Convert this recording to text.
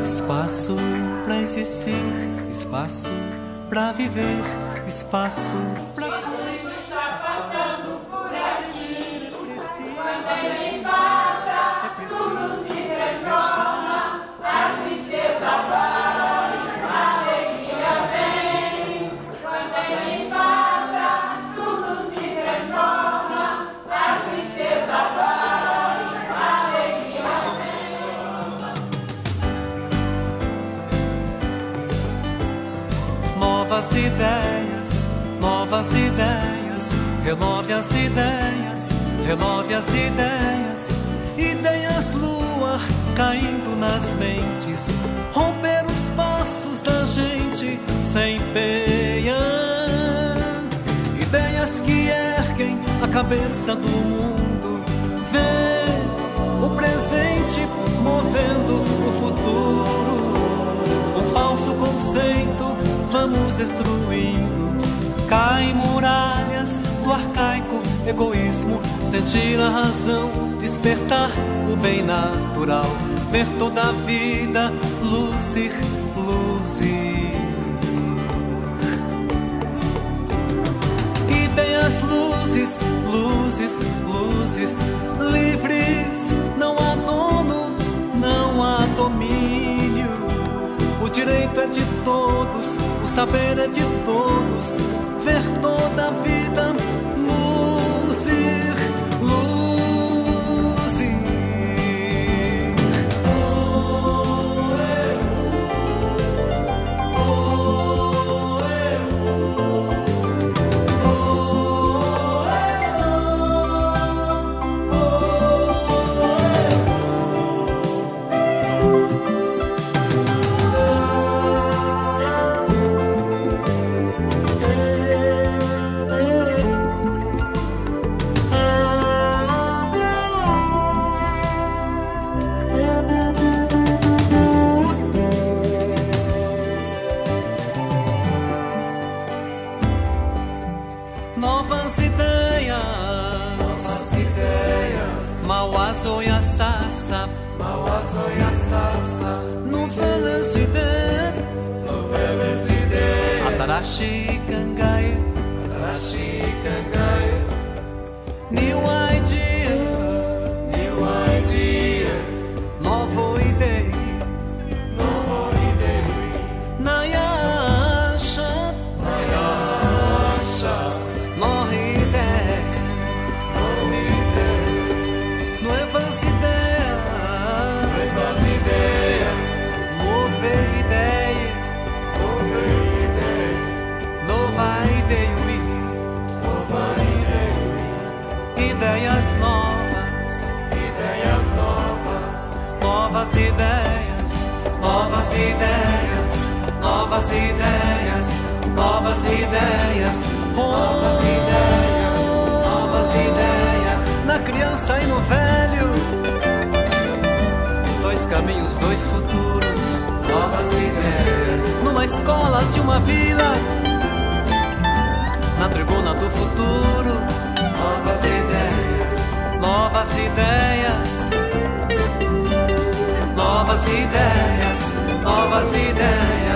Espaço pra existir, espaço pra viver, espaço pra fluir, espaço pra viver. É preciso deixar a tristeza vai, a alegria vem. Quando ele passa, tudo se transforma, a tristeza vai, a alegria vem. Novas ideias, renove as ideias, renove as ideias. Ideias luar caindo nas mentes, romper os passos da gente sem peia. Ideias que erguem a cabeça do mundo, vê o presente movendo o futuro. Um falso conceito vamos destruindo, caem muralhas do arcaico egoísmo, sentir a razão, despertar o bem natural, ver toda a vida luzir, luzir. Ideias, luzes, luzes, luzes, livres, não há dono, não há domínio. O direito é de todos, o saber é de todos, ver toda a vida luzir, luzir. Novas ideias, Mawazoya sasa, novelas ideias, Atarashi kangae, new idea, novo ideia, Nayasha, nova ideia, novas ideias, nova ideia, nova ideia, ideias novas, novas ideias, novas ideias, novas ideias, novas ideias, novas ideias, novas ideias. Na criança e no velho, dois caminhos, dois futuros, novas ideias. Numa escola de uma vila, na tribuna do futuro, novas ideias, novas ideias, novas ideias, novas ideias.